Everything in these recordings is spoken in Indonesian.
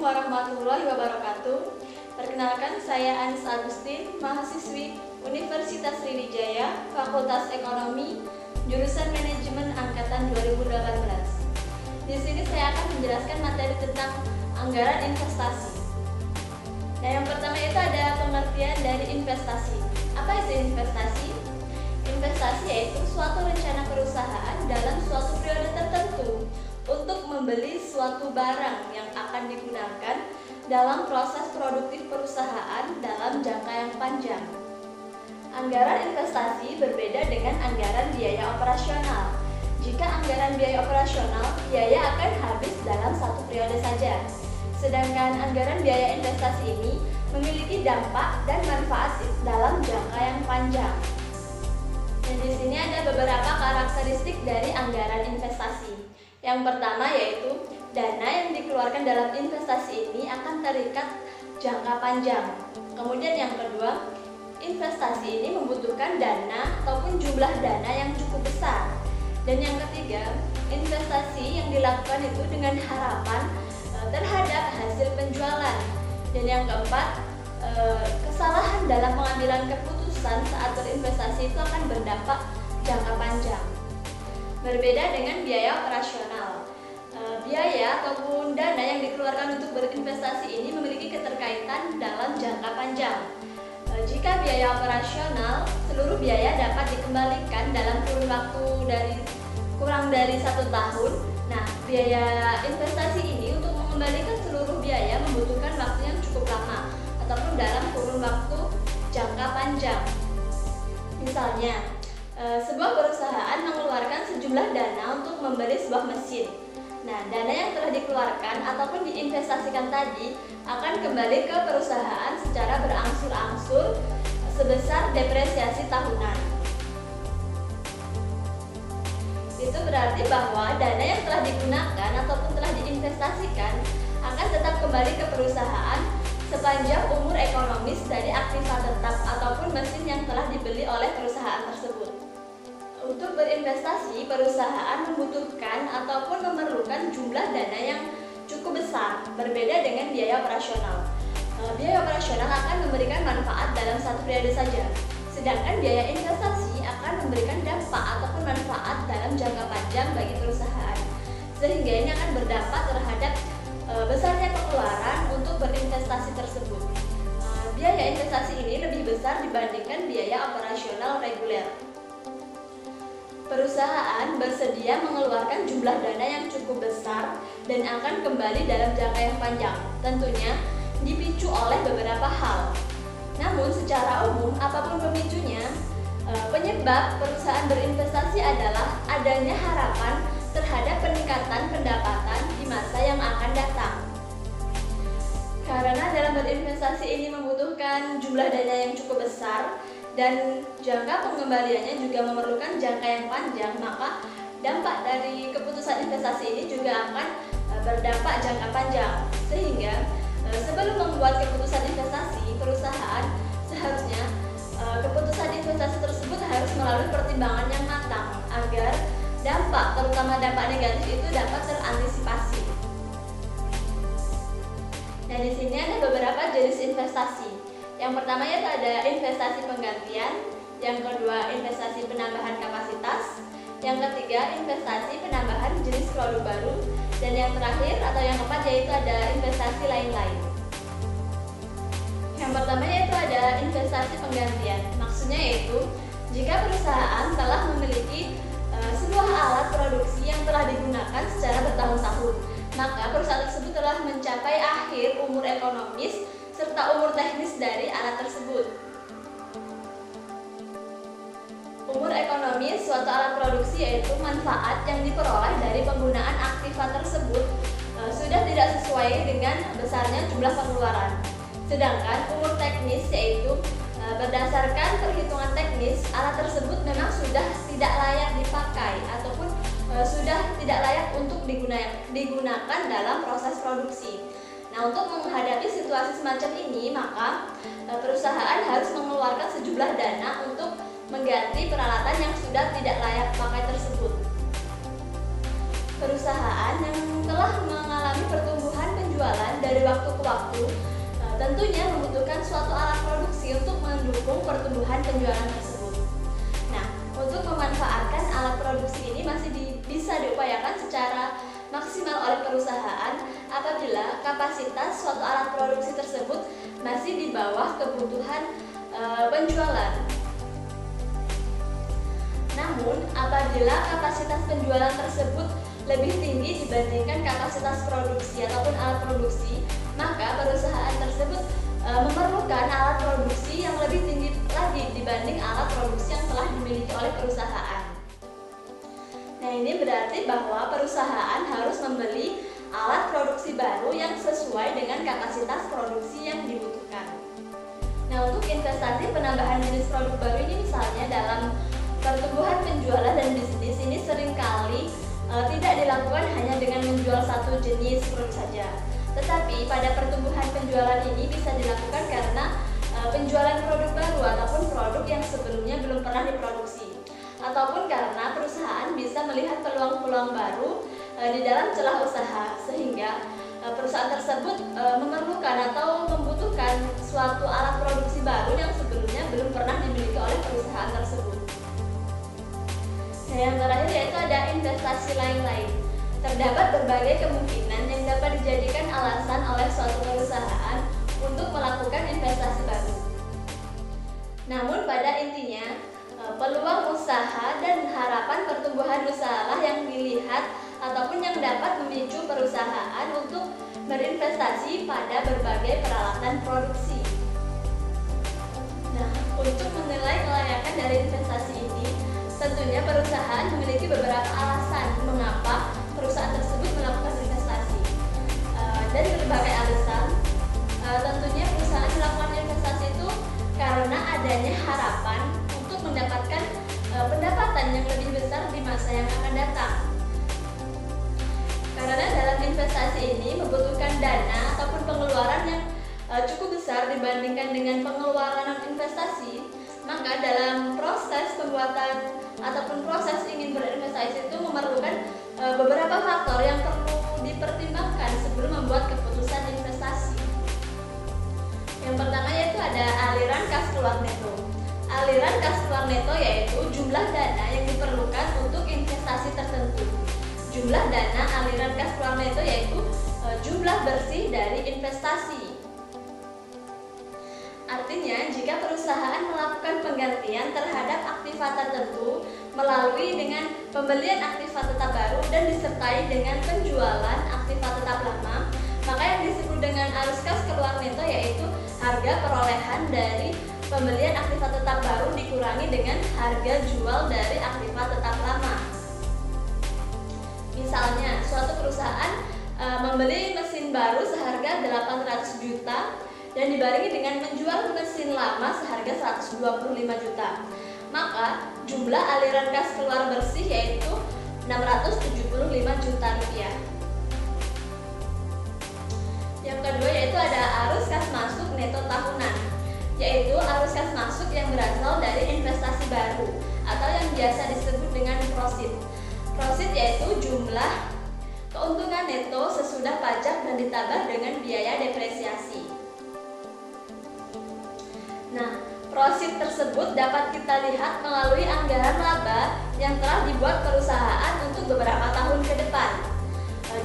warahmatullahi wabarakatuh. Perkenalkan, saya Anis Agustin, mahasiswi Universitas Sriwijaya, Fakultas Ekonomi, jurusan Manajemen Angkatan 2018. Di sini saya akan menjelaskan materi tentang anggaran investasi. Nah, yang pertama itu ada pengertian dari investasi. Apa itu investasi? Investasi yaitu suatu rencana perusahaan dalam suatu periode tertentu untuk membeli suatu barang yang akan digunakan dalam proses produktif perusahaan dalam jangka yang panjang. Anggaran investasi berbeda dengan anggaran biaya operasional. Jika anggaran biaya operasional, biaya akan habis dalam satu periode saja. Sedangkan anggaran biaya investasi ini memiliki dampak dan manfaat dalam jangka yang panjang. Dan di sini ada beberapa karakteristik dari anggaran investasi. Yang pertama yaitu dana yang dikeluarkan dalam investasi ini akan terikat jangka panjang. Kemudian yang kedua, investasi ini membutuhkan dana ataupun jumlah dana yang cukup besar. Dan yang ketiga, investasi yang dilakukan itu dengan harapan terhadap hasil penjualan. Dan yang keempat, kesalahan dalam pengambilan keputusan saat berinvestasi itu akan berdampak jangka panjang. Berbeda dengan biaya operasional. Biaya ataupun dana yang dikeluarkan untuk berinvestasi ini memiliki keterkaitan dalam jangka panjang. Jika biaya operasional, seluruh biaya dapat dikembalikan dalam kurun waktu kurang dari 1 tahun. Nah, biaya investasi ini untuk mengembalikan seluruh biaya membutuhkan waktu yang cukup lama ataupun dalam kurun waktu jangka panjang. Misalnya, sebuah perusahaan mengeluarkan sejumlah dana untuk membeli sebuah mesin. Nah, dana yang telah dikeluarkan ataupun diinvestasikan tadi akan kembali ke perusahaan secara berangsur-angsur sebesar depresiasi tahunan. Itu berarti bahwa dana yang telah digunakan ataupun telah diinvestasikan akan tetap kembali ke perusahaan sepanjang umur ekonomis dari aktiva tetap ataupun mesin yang telah dibeli oleh perusahaan tersebut. Untuk berinvestasi, perusahaan membutuhkan ataupun memerlukan jumlah dana yang cukup besar, berbeda dengan biaya operasional. Biaya operasional akan memberikan manfaat dalam satu periode saja, sedangkan biaya investasi akan memberikan dampak ataupun manfaat dalam jangka panjang bagi perusahaan, sehingga ini akan berdampak terhadap besarnya pengeluaran untuk berinvestasi tersebut. Biaya investasi ini lebih besar dibandingkan biaya operasional reguler. Perusahaan bersedia mengeluarkan jumlah dana yang cukup besar dan akan kembali dalam jangka yang panjang, tentunya dipicu oleh beberapa hal. Namun secara umum, apapun pemicunya, penyebab perusahaan berinvestasi adalah adanya harapan terhadap peningkatan pendapatan di masa yang akan datang. Karena dalam berinvestasi ini membutuhkan jumlah dana yang cukup besar dan jangka pengembaliannya juga memerlukan jangka yang panjang, maka dampak dari keputusan investasi ini juga akan berdampak jangka panjang. Sehingga sebelum membuat keputusan investasi, perusahaan seharusnya keputusan investasi tersebut harus melalui pertimbangan yang matang agar dampak, terutama dampak negatif itu dapat terantisipasi. Nah, di sini ada beberapa jenis investasi. Yang pertama yaitu ada investasi penggantian, yang kedua investasi penambahan kapasitas, yang ketiga investasi penambahan jenis produk baru, dan yang terakhir atau yang keempat yaitu ada investasi lain-lain. Yang pertama yaitu ada investasi penggantian. Maksudnya yaitu jika perusahaan telah memiliki sebuah alat produksi yang telah digunakan secara bertahun-tahun, maka perusahaan tersebut telah mencapai akhir umur ekonomis serta umur teknis dari alat tersebut. Umur ekonomis suatu alat produksi yaitu manfaat yang diperoleh dari penggunaan aktiva tersebut sudah tidak sesuai dengan besarnya jumlah pengeluaran. Sedangkan umur teknis yaitu berdasarkan perhitungan teknis, alat tersebut memang sudah tidak layak dipakai ataupun sudah tidak layak untuk digunakan dalam proses produksi. Nah, untuk menghadapi situasi semacam ini, maka perusahaan harus mengeluarkan sejumlah dana untuk mengganti peralatan yang sudah tidak layak pakai tersebut. Perusahaan yang telah mengalami pertumbuhan penjualan dan dari waktu ke waktu, tentunya membutuhkan suatu alat produksi untuk mendukung pertumbuhan penjualan tersebut. Nah, untuk memanfaatkan alat produksi ini masih bisa diupayakan secara maksimal oleh perusahaan apabila kapasitas suatu alat produksi tersebut masih di bawah kebutuhan penjualan. Namun, apabila kapasitas penjualan tersebut lebih tinggi dibandingkan kapasitas produksi ataupun alat produksi, maka perusahaan tersebut memerlukan alat produksi yang lebih tinggi lagi dibanding alat produksi yang telah dimiliki oleh perusahaan. Nah, ini berarti bahwa perusahaan harus membeli alat produksi baru yang sesuai dengan kapasitas produksi yang dibutuhkan. Nah, untuk investasi penambahan jenis produk baru ini misalnya dalam pertumbuhan penjualan dan bisnis ini seringkali tidak dilakukan hanya dengan menjual satu jenis produk saja. Tetapi pada pertumbuhan penjualan ini bisa dilakukan karena penjualan produk baru ataupun produk yang sebelumnya belum pernah diproduksi, ataupun karena perusahaan bisa melihat peluang-peluang baru di dalam celah usaha sehingga perusahaan tersebut memerlukan atau membutuhkan suatu alat produksi baru yang sebelumnya belum pernah dimiliki oleh perusahaan tersebut. Nah, yang terakhir yaitu ada investasi lain-lain. Terdapat berbagai kemungkinan yang dapat dijadikan alasan oleh suatu perusahaan untuk melakukan investasi baru. Namun pada intinya, peluang usaha dan harapan pertumbuhan usaha yang dilihat ataupun yang dapat memicu perusahaan untuk berinvestasi pada berbagai peralatan produksi. Nah, untuk menilai kelayakan dari investasi ini, tentunya perusahaan memiliki beberapa alasan mengapa perusahaan tersebut melakukan investasi. Dari berbagai alasan, tentunya perusahaan melakukan investasi itu karena adanya harapan untuk mendapatkan pendapatan yang lebih besar di masa yang akan datang. Karena dalam investasi ini membutuhkan dana ataupun pengeluaran yang cukup besar dibandingkan dengan pengeluaran non investasi, maka dalam proses pembuatan ataupun proses ingin berinvestasi itu memerlukan beberapa faktor yang perlu dipertimbangkan sebelum membuat keputusan investasi. Yang pertama yaitu ada aliran kas keluar neto. Aliran kas keluar neto yaitu jumlah dana yang diperlukan untuk investasi tertentu. Jumlah dana aliran kas keluar neto yaitu jumlah bersih dari investasi. Artinya, jika perusahaan melakukan penggantian terhadap aktiva tertentu melalui dengan pembelian aktiva tetap baru dan disertai dengan penjualan aktiva tetap lama, maka yang disebut dengan arus kas keluar neto yaitu harga perolehan dari pembelian aktiva tetap baru dikurangi dengan harga jual dari aktiva tetap lama. Misalnya, suatu perusahaan membeli mesin baru seharga 800 juta dan dibarengi dengan menjual mesin lama seharga 125 juta. Maka jumlah aliran kas keluar bersih yaitu 675 juta rupiah. Yang kedua yaitu ada arus kas masuk neto tahunan, yaitu arus kas masuk yang berasal dari investasi baru atau yang biasa disebut dengan prosit. Prosit yaitu jumlah keuntungan neto sesudah pajak dan ditambah dengan biaya depresiasi. Nah, prosit tersebut dapat kita lihat melalui anggaran laba yang telah dibuat perusahaan untuk beberapa tahun ke depan.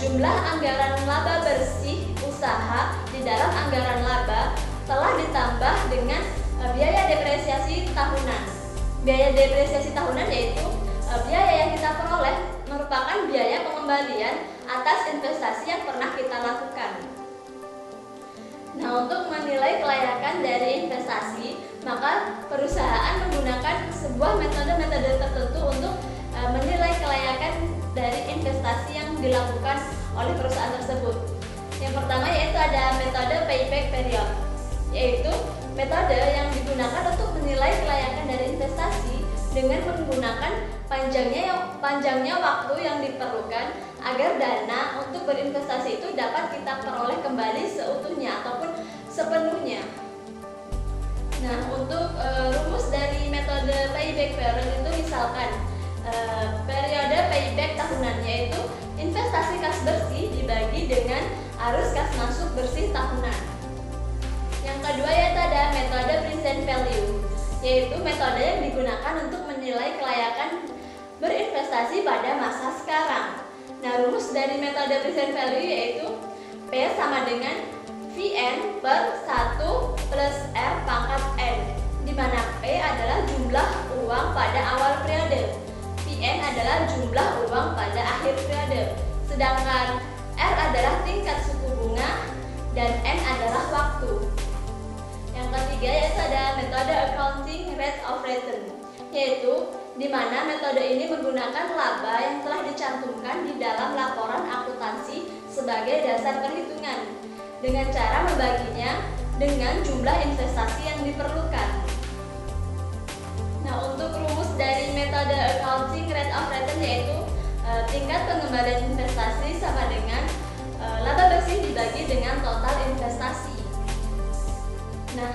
Jumlah anggaran laba bersih usaha di dalam anggaran laba telah ditambah dengan biaya depresiasi tahunan. Biaya depresiasi tahunan yaitu biaya yang kita peroleh merupakan biaya pengembalian atas investasi yang pernah kita lakukan. Nah, untuk menilai kelayakan dari investasi, maka perusahaan menggunakan sebuah metode-metode tertentu untuk menilai kelayakan dari investasi yang dilakukan oleh perusahaan tersebut. Yang pertama yaitu ada metode payback period, yaitu metode yang digunakan untuk menilai kelayakan dari investasi dengan menggunakan panjangnya waktu yang diperlukan agar dana untuk berinvestasi itu dapat kita peroleh kembali seutuhnya ataupun sepenuhnya. Nah, untuk rumus dari metode payback period itu misalkan periode payback tahunan, yaitu investasi kas bersih dibagi dengan arus kas masuk bersih present value, yaitu metode yang digunakan untuk menilai kelayakan berinvestasi pada masa sekarang. Nah, rumus dari metode present value yaitu P sama dengan Vn per 1 plus R pangkat N, di mana P adalah jumlah uang pada awal periode, Vn adalah jumlah uang pada akhir periode, sedangkan R adalah tingkat suku bunga dan N adalah waktu. Yang ketiga yaitu ada metode accounting rate of return, yaitu di mana metode ini menggunakan laba yang telah dicantumkan di dalam laporan akuntansi sebagai dasar perhitungan, dengan cara membaginya dengan jumlah investasi yang diperlukan. Nah, untuk rumus dari metode accounting rate of return yaitu tingkat pengembalian investasi sama dengan laba bersih dibagi dengan total investasi. Nah,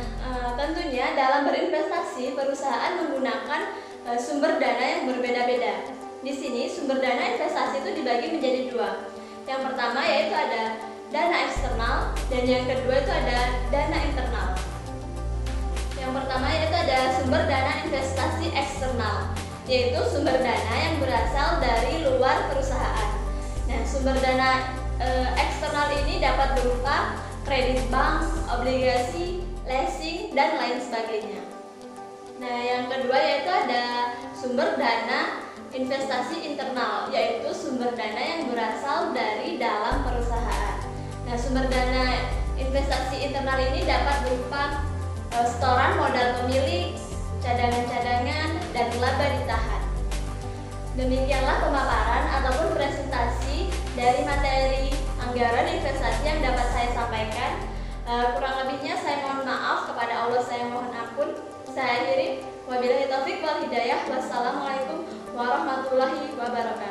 tentunya dalam berinvestasi perusahaan menggunakan sumber dana yang berbeda-beda. Di sini sumber dana investasi itu dibagi menjadi dua. Yang pertama yaitu ada dana eksternal dan yang kedua itu ada dana internal. Yang pertama yaitu ada sumber dana investasi eksternal, yaitu sumber dana yang berasal dari luar perusahaan. Nah, sumber dana eksternal ini dapat berupa kredit bank, obligasi, leasing, dan lain sebagainya. Nah, yang kedua yaitu ada sumber dana investasi internal, yaitu sumber dana yang berasal dari dalam perusahaan. Nah, sumber dana investasi internal ini dapat berupa setoran modal pemilik, cadangan-cadangan, dan laba ditahan. Demikianlah pemaparan ataupun presentasi dari materi anggaran investasi yang dapat saya sampaikan. Kurang lebihnya saya mohon maaf, kepada Allah saya mohon ampun. Saya akhiri, wabillahi taufik wal hidayah. Wassalamualaikum warahmatullahi wabarakatuh.